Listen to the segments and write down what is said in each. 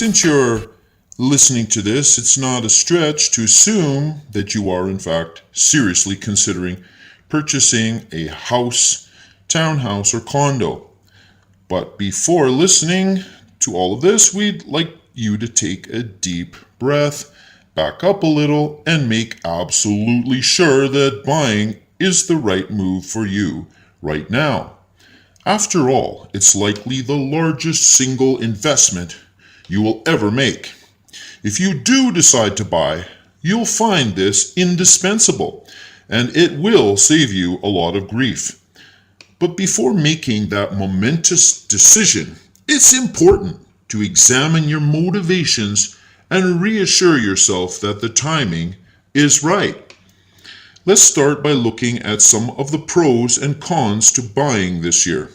since you're listening to this, it's not a stretch to assume that you are, in fact, seriously considering purchasing a house, townhouse, or condo. But before listening to all of this, we'd like you to take a deep breath, back up a little, and make absolutely sure that buying is the right move for you right now. After all, it's likely the largest single investment you will ever make. If you do decide to buy, you'll find this indispensable, and it will save you a lot of grief. But before making that momentous decision, it's important to examine your motivations and reassure yourself that the timing is right. Let's start by looking at some of the pros and cons to buying this year.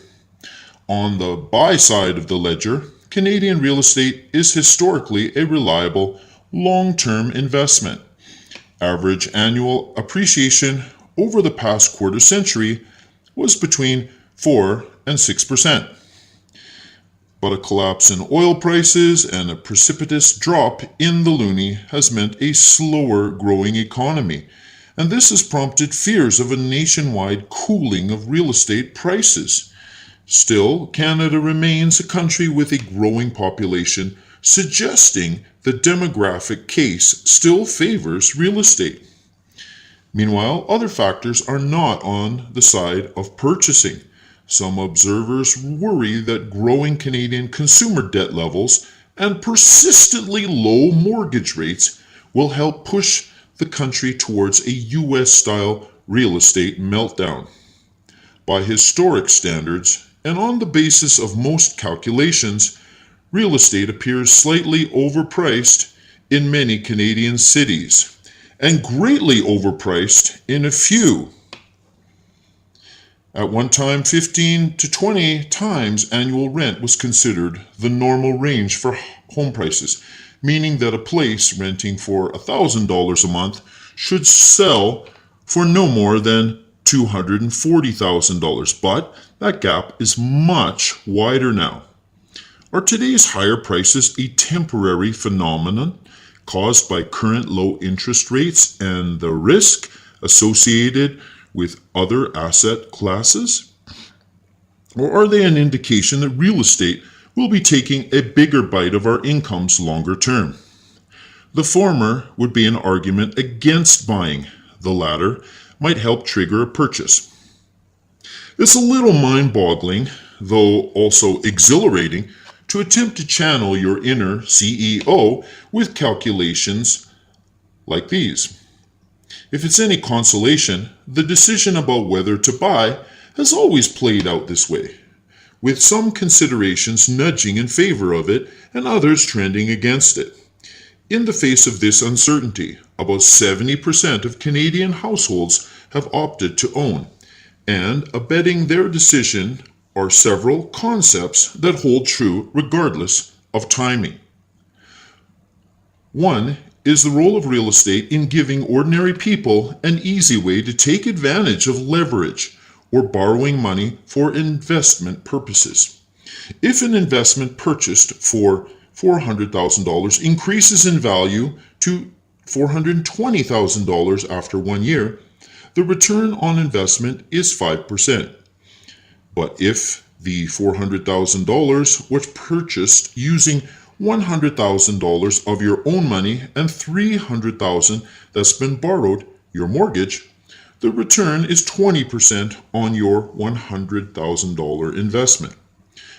On the buy side of the ledger, Canadian real estate is historically a reliable, long-term investment. Average annual appreciation over the past quarter century was between 4 and 6%. But a collapse in oil prices and a precipitous drop in the loonie has meant a slower growing economy, and this has prompted fears of a nationwide cooling of real estate prices. Still, Canada remains a country with a growing population, suggesting the demographic case still favors real estate. Meanwhile, other factors are not on the side of purchasing. Some observers worry that growing Canadian consumer debt levels and persistently low mortgage rates will help push the country towards a US-style real estate meltdown. By historic standards, and on the basis of most calculations, real estate appears slightly overpriced in many Canadian cities, and greatly overpriced in a few. At one time, 15 to 20 times annual rent was considered the normal range for home prices, meaning that a place renting for $1,000 a month should sell for no more than $240,000, but that gap is much wider now. Are today's higher prices a temporary phenomenon caused by current low interest rates and the risk associated with other asset classes? Or are they an indication that real estate will be taking a bigger bite of our incomes longer term? The former would be an argument against buying. The latter might help trigger a purchase. It's a little mind-boggling, though also exhilarating, to attempt to channel your inner CEO with calculations like these. If it's any consolation, the decision about whether to buy has always played out this way, with some considerations nudging in favor of it and others trending against it. In the face of this uncertainty, about 70% of Canadian households have opted to own, and abetting their decision are several concepts that hold true regardless of timing. One is the role of real estate in giving ordinary people an easy way to take advantage of leverage or borrowing money for investment purposes. If an investment purchased for $400,000 increases in value to $420,000 after 1 year, the return on investment is 5%. But if the $400,000 was purchased using $100,000 of your own money and $300,000 that's been borrowed, your mortgage, the return is 20% on your $100,000 investment.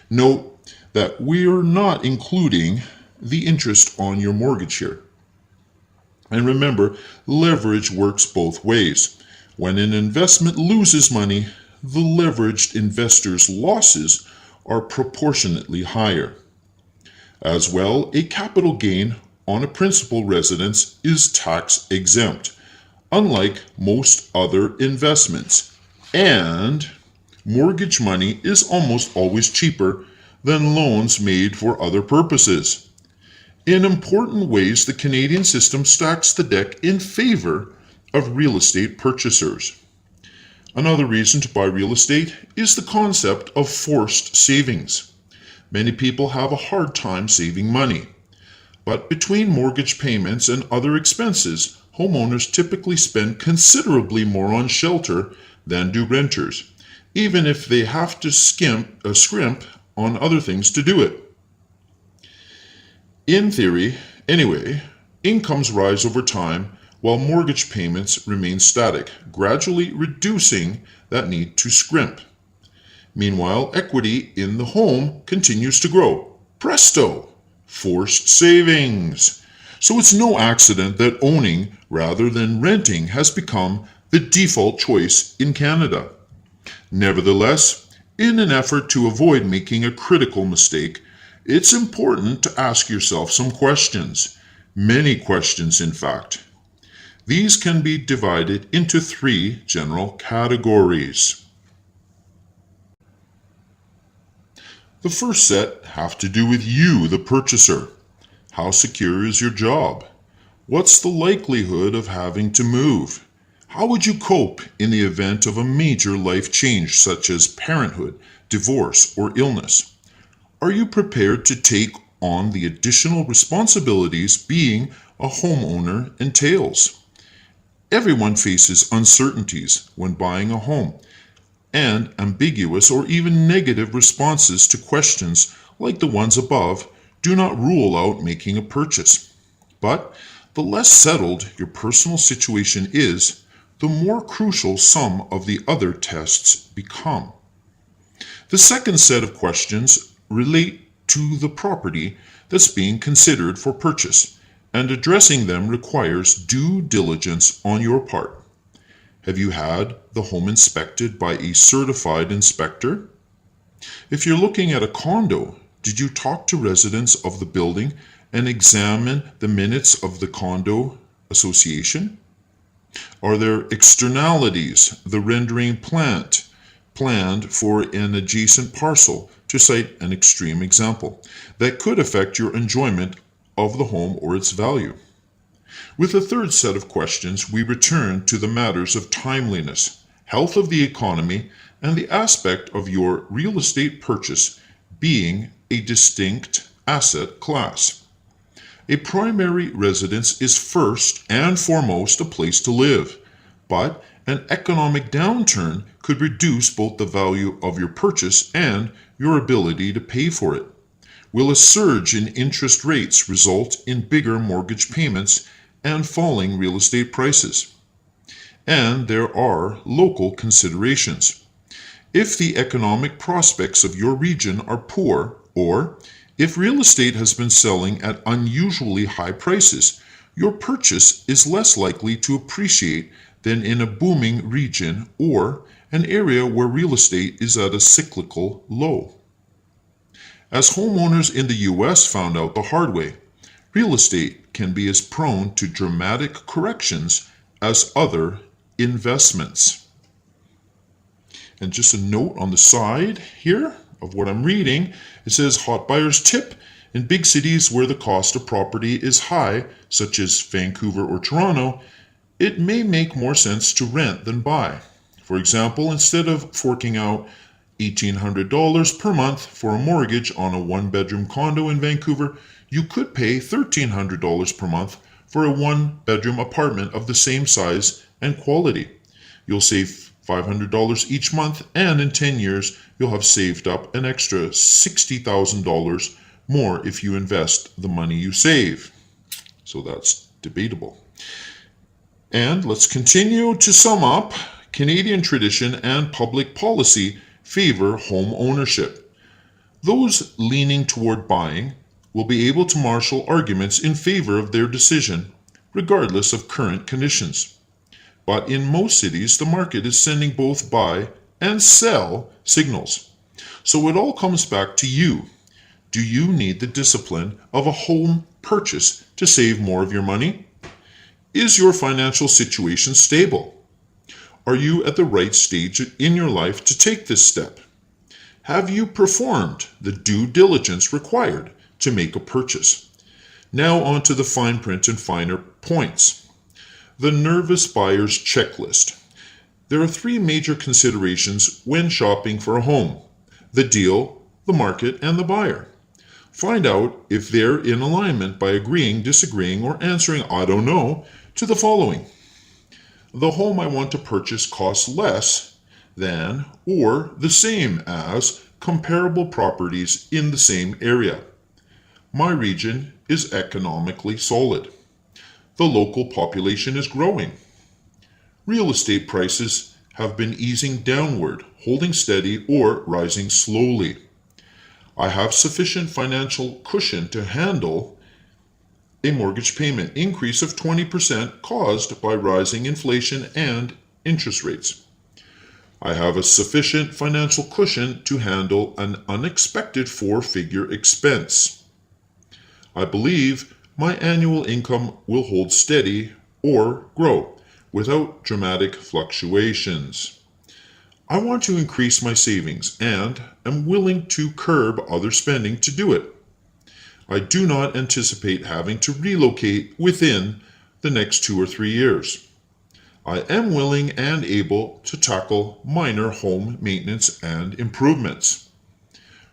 Note that we are not including the interest on your mortgage here. And remember, leverage works both ways. When an investment loses money, the leveraged investor's losses are proportionately higher. As well, a capital gain on a principal residence is tax exempt, unlike most other investments, and mortgage money is almost always cheaper than loans made for other purposes. In important ways, the Canadian system stacks the deck in favor of real estate purchasers. Another reason to buy real estate is the concept of forced savings. Many people have a hard time saving money. But between mortgage payments and other expenses, homeowners typically spend considerably more on shelter than do renters, even if they have to scrimp on other things to do it. In theory, anyway, incomes rise over time while mortgage payments remain static, gradually reducing that need to scrimp. Meanwhile, equity in the home continues to grow. Presto! Forced savings. So it's no accident that owning rather than renting has become the default choice in Canada. Nevertheless, in an effort to avoid making a critical mistake, it's important to ask yourself some questions. Many questions, in fact. These can be divided into 3 general categories. The first set have to do with you, the purchaser. How secure is your job? What's the likelihood of having to move? How would you cope in the event of a major life change such as parenthood, divorce, or illness? Are you prepared to take on the additional responsibilities being a homeowner entails? Everyone faces uncertainties when buying a home, and ambiguous or even negative responses to questions like the ones above do not rule out making a purchase. But the less settled your personal situation is, the more crucial some of the other tests become. The second set of questions relate to the property that's being considered for purchase, and addressing them requires due diligence on your part. Have you had the home inspected by a certified inspector? If you're looking at a condo, did you talk to residents of the building and examine the minutes of the condo association? Are there externalities, the rendering planned for an adjacent parcel, to cite an extreme example, that could affect your enjoyment of the home or its value? With the third set of questions, we return to the matters of timeliness, health of the economy, and the aspect of your real estate purchase being a distinct asset class. A primary residence is first and foremost a place to live, but an economic downturn could reduce both the value of your purchase and your ability to pay for it. Will a surge in interest rates result in bigger mortgage payments and falling real estate prices? And there are local considerations. If the economic prospects of your region are poor, or if real estate has been selling at unusually high prices, your purchase is less likely to appreciate than in a booming region or an area where real estate is at a cyclical low. As homeowners in the US found out the hard way, real estate can be as prone to dramatic corrections as other investments. And just a note on the side here of what I'm reading, it says hot buyer's tip: in big cities where the cost of property is high, such as Vancouver or Toronto, it may make more sense to rent than buy. For example, instead of forking out $1,800 per month for a mortgage on a 1-bedroom condo in Vancouver, you could pay $1,300 per month for a 1-bedroom apartment of the same size and quality. You'll save $500 each month, and in 10 years, you'll have saved up an extra $60,000 more if you invest the money you save. So that's debatable. And let's continue to sum up. Canadian tradition and public policy favor home ownership. Those leaning toward buying will be able to marshal arguments in favor of their decision, regardless of current conditions. But in most cities, the market is sending both buy and sell signals. So it all comes back to you. Do you need the discipline of a home purchase to save more of your money? Is your financial situation stable? Are you at the right stage in your life to take this step? Have you performed the due diligence required to make a purchase? Now on to the fine print and finer points. The nervous buyer's checklist. There are 3 major considerations when shopping for a home: the deal, the market, and the buyer. Find out if they're in alignment by agreeing, disagreeing, or answering "I don't know" to the following. The home I want to purchase costs less than or the same as comparable properties in the same area. My region is economically solid. The local population is growing. Real estate prices have been easing downward, holding steady, or rising slowly. I have sufficient financial cushion to handle a mortgage payment increase of 20% caused by rising inflation and interest rates. I have a sufficient financial cushion to handle an unexpected four-figure expense. I believe my annual income will hold steady or grow without dramatic fluctuations. I want to increase my savings and am willing to curb other spending to do it. I do not anticipate having to relocate within the next 2 or 3 years. I am willing and able to tackle minor home maintenance and improvements.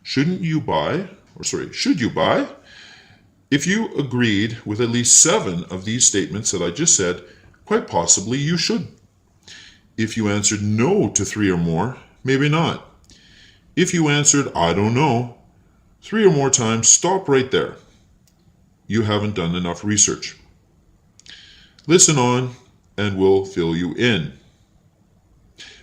Should you buy? If you agreed with at least 7 of these statements that I just said, quite possibly you should. If you answered no to 3 or more, maybe not. If you answered "I don't know" 3 or more times, stop right there. You haven't done enough research. Listen on and we'll fill you in.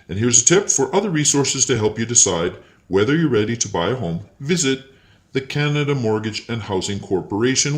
And here's a tip for other resources to help you decide whether you're ready to buy a home. Visit the Canada Mortgage and Housing Corporation.